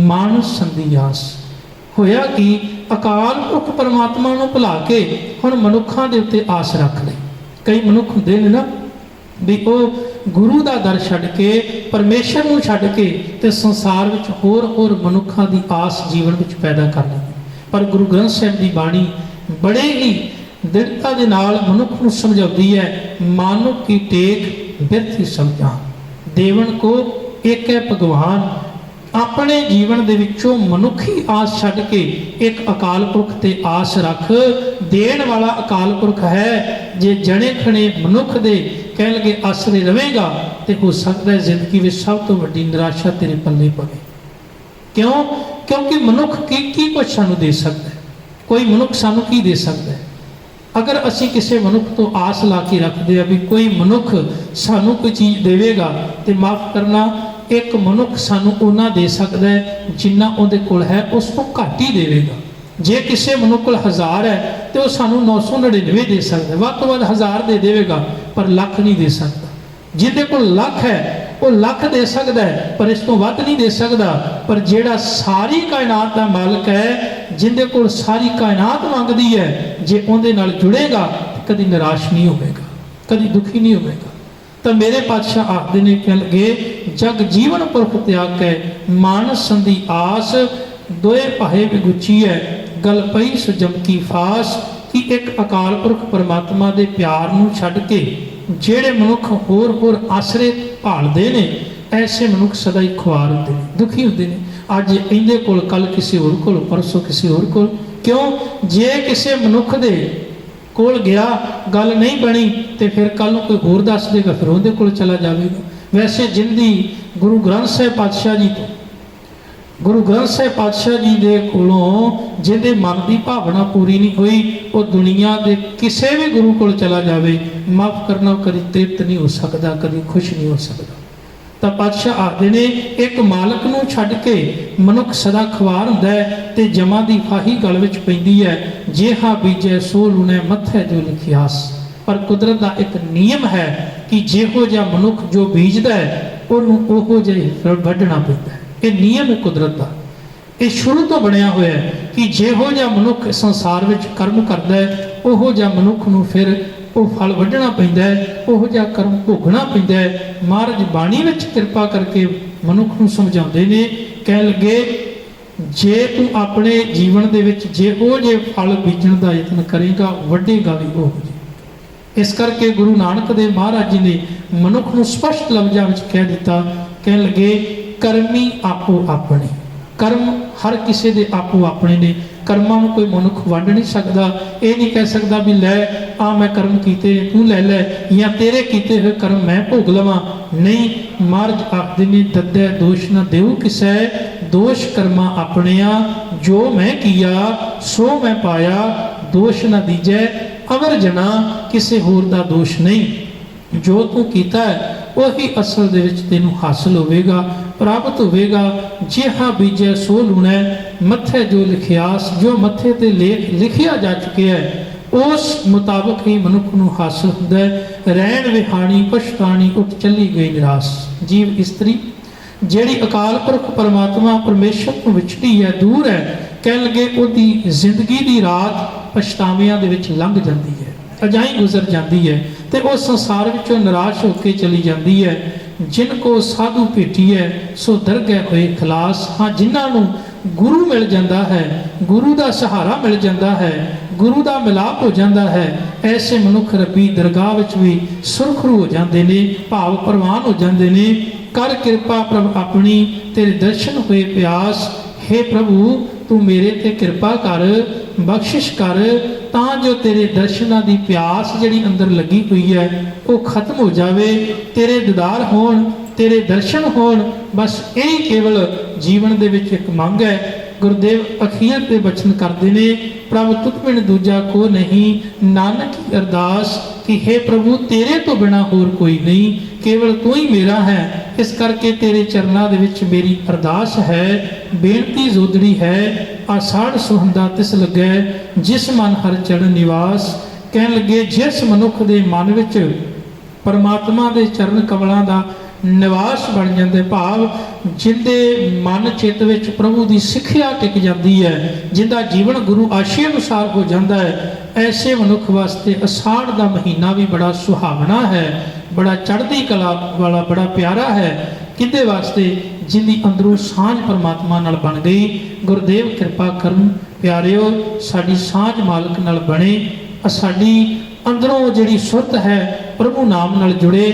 मानस संधि आस। होया कि अकाल पुरख परमात्मा नूं भुला के हुण मनुखां दे उत्ते आस रख लई। कई मनुख हुंदे ने ना भी वो गुरु का दर छड्ड के परमेश्वर नूं छड्ड के ते संसार विच होर मनुखां दी आस जीवन विच पैदा कर लैंदे। पर गुरु ग्रंथ साहिब की बाणी बड़े ही दृढ़ता के नाल मनुख नूं समझाउंदी है, मानुख की टेक बिरथ ही समझा, देवन को एक है भगवान। अपने जीवन दे विचों मनुखी आस छड्ड के एक अकाल पुरख ते आस रख। देण वाला अकाल पुरख है। जे जने खने मनुख दे कह लगे आसरे रवेगा तो हो सकता है जिंदगी में सब तो वड्डी निराशा तेरे पल्ले पवे। क्यों? क्योंकि मनुख की कुछ सानू दे सकता है, कोई मनुख सानू की दे सकता है। अगर असी किसी मनुख तो आस ला के रखते हैं भी कोई मनुख सानू कोई चीज़ देवेगा, तो माफ़ करना एक मनुख सानू उन्ना दे सकता है जिन्ना उहदे कोल है, उस तो घट ही देवेगा। जे किसी मनुख कोल 1000 है तो वह सानू 999 दे सकता है, वध तो वध 1000 दे देवेगा, पर लख नहीं दे सकता। जिहदे कोल लख है वो लख दे सकता है पर इस तो वध नहीं दे सकता। पर जिहड़ा सारी कायनात का मालिक है, जिंदे कोल सारी कायनात मंगदी है, जे उहदे नाल जुड़ेगा कभी निराश नहीं होगा, कभी दुखी नहीं होगा। तो मेरे पातशाह आखते ने कह लगे जग जीवन पुरख त्याग के मानस संधि आस। दोए पाहे विगुची है गल पई सुजम की फास। कि एक अकाल पुरख परमात्मा के प्यार नूं छड्ड के जेड़े मनुख होर आसरे भालदे ने, ऐसे मनुख सदा ही खुआर होंदे ने, दुखी होंदे ने। अज इहदे कोल, कल किसी होर कोल, परसों किसी होर कोल। क्यों? जे किसी मनुख दे कोल गया गल नहीं बनी तो फिर कल कोई होर दस देगा, फिर उहदे कोल चला जाएगा। वैसे जिंदी गुरु ग्रंथ साहिब पातशाह जी तो, गुरु ग्रंथ साहिब पातशाह जी के कोलों जिहदे मन की भावना पूरी नहीं हुई, वो दुनिया के किसी भी गुरु कोल चला जाए, माफ़ करना कभी तृप्त नहीं हो सकता, कभी खुश नहीं हो सकता। तो पातशाह आखते ने एक मालक नूं छड्ड के मनुख सदा खुआर हुंदा है ते जमा की फाही गल विच पैंदी है। जे हा बीजे सो लुने मत्थे जो लिखियास। पर कुदरत का एक नियम है कि जिहो जिहा मनुख जो बीजदा है उहनूं उहो जिहा वढना पैंदा है। ये नियम है कुदरत का, ये शुरू तो बनया हुआ है कि जिहो जिहा मनुख संसार में कर्म करता है उहो जिहा मनुख नूं फिर वो फल वढना पैंदा है, उहो जिहा कर्म भोगना पैंदा है। महाराज बाणी विच कृपा करके मनुख नूं समझाउंदे ने, कह लगे जे तू अपने जीवन दे विच जिहो जे फल बीजण दा यतन करेगा वढेगा भी उहो जिहा। इस करके गुरु नानक देव महाराज जी ने मनुख नूं स्पष्ट लफ्ज़ां विच कह दिता, कह लगे करमी आपो अपने। कर्म हर किसी के आपो अपने ने। ਕਰਮਾਂ ਨੂੰ ਕੋਈ ਮਨੁੱਖ ਵੰਡ ਨਹੀਂ ਸਕਦਾ। ਇਹ ਨਹੀਂ ਕਹਿ ਸਕਦਾ ਵੀ ਲੈ ਆ ਮੈਂ ਕਰਮ ਕੀਤੇ ਤੂੰ ਲੈ ਲੈ, ਜਾਂ ਤੇਰੇ ਕੀਤੇ ਹੋਏ ਕਰਮ ਮੈਂ ਭੋਗ ਲਵਾਂ। ਨਹੀਂ, ਮਹਾਰਾਜ ਆਖਦੇ ਨੇ ਦੱਦੈ ਦੋਸ਼ ਨਾ ਦੇਉ ਕਿਸੈ, ਦੋਸ਼ ਕਰਮਾਂ ਆਪਣਿਆ, ਜੋ ਮੈਂ ਕੀਆ ਸੋ ਮੈਂ ਪਾਇਆ, ਦੋਸ਼ ਨਾ ਦੀਜੈ ਅਵਰ ਜਨਾ, ਕਿਸੇ ਹੋਰ ਦਾ ਦੋਸ਼ ਨਹੀਂ। ਜੋ ਤੂੰ ਕੀਤਾ ਹੈ ਉਹੀ ਅਸਲ ਦੇ ਵਿੱਚ ਤੈਨੂੰ ਹਾਸਲ ਹੋਵੇਗਾ, ਪ੍ਰਾਪਤ ਹੋਵੇਗਾ। ਜਿਹਾ ਬੀਜੈ ਸੋ ਲੂਣੈ, ਮੱਥੇ ਜੋ ਲਿਖਿਆਸ, ਜੋ ਮੱਥੇ ਤੇ ਲੇਖ ਲਿਖਿਆ ਜਾ ਚੁੱਕਿਆ ਹੈ ਉਸ ਮੁਤਾਬਕ ਹੀ ਮਨੁੱਖ ਨੂੰ ਹਾਸਲ ਹੁੰਦਾ ਹੈ। ਰਹਿਣ ਵਿਹਾਣੀ ਪਛਤਾਣੀ ਉੱਠ ਚੱਲੀ ਗਈ ਨਿਰਾਸ। ਜੀਵ ਇਸਤਰੀ ਜਿਹੜੀ ਅਕਾਲ ਪੁਰਖ ਪਰਮਾਤਮਾ ਪਰਮੇਸ਼ਰ ਤੋਂ ਵਿਛੜੀ ਹੈ, ਦੂਰ ਹੈ, ਕਹਿਣ ਲੱਗੇ ਉਹਦੀ ਜ਼ਿੰਦਗੀ ਦੀ ਰਾਤ ਪਛਤਾਵਿਆਂ ਦੇ ਵਿੱਚ ਲੰਘ ਜਾਂਦੀ ਹੈ, ਅਜਾਈਂ ਗੁਜ਼ਰ ਜਾਂਦੀ ਹੈ ਤੇ ਉਹ ਸੰਸਾਰ ਵਿੱਚੋਂ ਨਿਰਾਸ਼ ਹੋ ਕੇ ਚਲੀ ਜਾਂਦੀ ਹੈ। ਜਿਨ ਕੋ ਸਾਧੂ ਭੇਟੀ ਹੈ ਸੋ ਦਰਗਹਿ ਹੋਏ ਖਲਾਸ। ਹਾਂ, ਜਿਨ੍ਹਾਂ ਨੂੰ ਗੁਰੂ ਮਿਲ ਜਾਂਦਾ ਹੈ, ਗੁਰੂ ਦਾ ਸਹਾਰਾ ਮਿਲ ਜਾਂਦਾ ਹੈ, ਗੁਰੂ ਦਾ ਮਿਲਾਪ ਹੋ ਜਾਂਦਾ ਹੈ, ਐਸੇ ਮਨੁੱਖ ਰੱਬੀ ਦਰਗਾਹ ਵਿੱਚ ਵੀ ਸੁਰਖਰੂ ਹੋ ਜਾਂਦੇ ਨੇ, ਭਾਵ ਪ੍ਰਵਾਨ ਹੋ ਜਾਂਦੇ ਨੇ। ਕਰ ਕਿਰਪਾ ਪ੍ਰਭ ਆਪਣੀ, ਤੇਰੇ ਦਰਸ਼ਨ ਹੋਏ ਪਿਆਸ। हे ਪ੍ਰਭੂ ਤੂੰ ਮੇਰੇ ਤੇ ਕਿਰਪਾ ਕਰ, ਬਖਸ਼ਿਸ਼ ਕਰ, ਤਾਂ ਜੋ ਤੇਰੇ ਦਰਸ਼ਨਾਂ ਦੀ ਪਿਆਸ ਜਿਹੜੀ ਅੰਦਰ ਲੱਗੀ ਹੋਈ ਹੈ ਉਹ ਖਤਮ ਹੋ ਜਾਵੇ, ਤੇਰੇ ਦੀਦਾਰ ਹੋਣ, ਤੇਰੇ ਦਰਸ਼ਨ ਹੋਣ। ਬਸ ਇਹ ਕੇਵਲ ਜੀਵਨ ਦੇ ਵਿੱਚ ਇੱਕ ਮੰਗ ਹੈ। ਗੁਰਦੇਵ ਅਖੀਰ ਤੇ ਬਚਨ ਕਰਦੇ ਨੇ, ਪ੍ਰਭ ਤੁਧ ਬਿਨ ਦੂਜਾ ਕੋ ਨਹੀਂ, ਨਾਨਕ ਕੀ ਅਰਦਾਸ ਕਿ हे ਪ੍ਰਭੂ ਤੇਰੇ ਤੋਂ ਬਿਨਾ ਹੋਰ ਕੋਈ ਨਹੀਂ, ਕੇਵਲ ਤੂੰ ਹੀ ਮੇਰਾ ਹੈ। ਇਸ ਕਰਕੇ ਤੇਰੇ ਚਰਨਾਂ ਦੇ ਵਿੱਚ ਮੇਰੀ ਅਰਦਾਸ ਹੈ, ਬੇਨਤੀ ਜ਼ੋਦੜੀ ਹੈ। ਆਸਾੜ ਸੁਹੰਦਾ ਤਿਸ ਲੱਗੈ, ਜਿਸ ਮਨ ਹਰ ਚੜ੍ਹ ਨਿਵਾਸ। ਕਹਿਣ ਲੱਗੇ ਜਿਸ ਮਨੁੱਖ ਦੇ ਮਨ ਵਿੱਚ ਪਰਮਾਤਮਾ ਦੇ ਚਰਨ ਕਮਲਾਂ ਦਾ ਨਿਵਾਸ ਬਣ ਜਾਂਦੇ, ਭਾਵ ਜਿੰਦੇ ਮਨ ਚਿੱਤ ਵਿੱਚ ਪ੍ਰਭੂ ਦੀ ਸਿੱਖਿਆ ਟਿਕ ਜਾਂਦੀ ਹੈ, ਜਿੰਦਾ ਜੀਵਨ ਗੁਰੂ ਆਸ਼ੇ ਅਨੁਸਾਰ ਹੋ ਜਾਂਦਾ ਹੈ, ਐਸੇ ਮਨੁੱਖ ਵਾਸਤੇ ਅਸਾੜ ਦਾ ਮਹੀਨਾ ਵੀ ਬੜਾ ਸੁਹਾਵਣਾ ਹੈ, ਬੜਾ ਚੜ੍ਹਦੀ ਕਲਾ ਵਾਲਾ, ਬੜਾ ਪਿਆਰਾ ਹੈ। ਕਿਹਦੇ ਵਾਸਤੇ? ਜਿੰਦੀ ਅੰਦਰੋਂ ਸਾਂਝ ਪਰਮਾਤਮਾ ਨਾਲ ਬਣ ਗਈ। ਗੁਰਦੇਵ ਕਿਰਪਾ ਕਰਨ ਪਿਆਰਿਓ, ਸਾਡੀ ਸਾਂਝ ਮਾਲਕ ਨਾਲ ਬਣੇ, ਸਾਡੀ ਅੰਦਰੋਂ ਜਿਹੜੀ ਸੁਰਤ ਹੈ ਪ੍ਰਭੂ ਨਾਮ ਨਾਲ ਜੁੜੇ।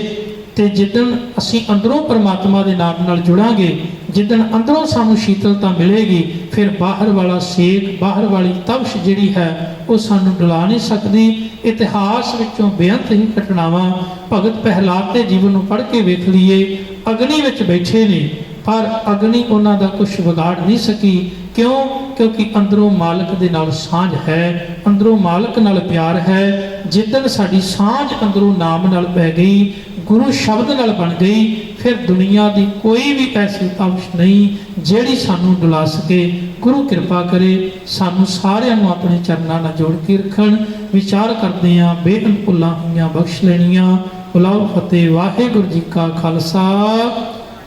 ਤੇ ਜਿੱਦਣ ਅਸੀਂ ਅੰਦਰੋਂ ਪਰਮਾਤਮਾ ਦੇ ਨਾਮ ਨਾਲ ਜੁੜਾਂਗੇ, ਜਿੱਦਣ ਅੰਦਰੋਂ ਸਾਨੂੰ ਸ਼ੀਤਲਤਾ ਮਿਲੇਗੀ, ਫਿਰ ਬਾਹਰ ਵਾਲਾ ਸੇਕ, ਬਾਹਰ ਵਾਲੀ ਤਪਸ਼ ਜਿਹੜੀ ਹੈ ਉਹ ਸਾਨੂੰ ਡੁਲਾ ਨਹੀਂ ਸਕਦੀ। ਇਤਿਹਾਸ ਵਿੱਚੋਂ ਬੇਅੰਤ ਹੀ ਘਟਨਾਵਾਂ ਭਗਤ ਪ੍ਰਹਿਲਾਦ ਦੇ ਜੀਵਨ ਨੂੰ ਪੜ੍ਹ ਕੇ ਵੇਖ ਲਈਏ। ਅਗਨੀ ਵਿੱਚ ਬੈਠੇ ਨੇ ਪਰ ਅਗਨੀ ਉਹਨਾਂ ਦਾ ਕੁਝ ਵਿਗਾੜ ਨਹੀਂ ਸਕੀ। ਕਿਉਂ? ਕਿਉਂਕਿ ਅੰਦਰੋਂ ਮਾਲਕ ਦੇ ਨਾਲ ਸਾਂਝ ਹੈ, ਅੰਦਰੋਂ ਮਾਲਕ ਨਾਲ ਪਿਆਰ ਹੈ। ਜਿੱਦਣ ਸਾਡੀ ਸਾਂਝ ਅੰਦਰੋਂ ਨਾਮ ਨਾਲ ਪੈ ਗਈ, ਗੁਰੂ ਸ਼ਬਦ ਨਾਲ ਬਣ ਗਈ, ਫਿਰ ਦੁਨੀਆ ਦੀ ਕੋਈ ਵੀ ਐਸੀ ਤਪਸ਼ ਨਹੀਂ ਜਿਹੜੀ ਸਾਨੂੰ ਡੁਲਾ ਸਕੇ। ਗੁਰੂ ਕਿਰਪਾ ਕਰੇ ਸਾਨੂੰ ਸਾਰਿਆਂ ਨੂੰ ਆਪਣੇ ਚਰਨਾਂ ਨਾਲ ਜੋੜ ਕੇ ਰੱਖਣ। ਵਿਚਾਰ ਕਰਦੇ ਹਾਂ, ਬੇਅੰਤ ਭੁੱਲਾਂ ਹੋਈਆਂ ਬਖਸ਼ ਲੈਣੀਆਂ। ਬੁਲਾਓ ਫਤਿਹ। ਵਾਹਿਗੁਰੂ ਜੀ ਕਾ ਖਾਲਸਾ,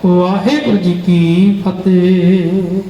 ਵਾਹਿਗੁਰੂ ਜੀ ਕੀ ਫਤਿਹ।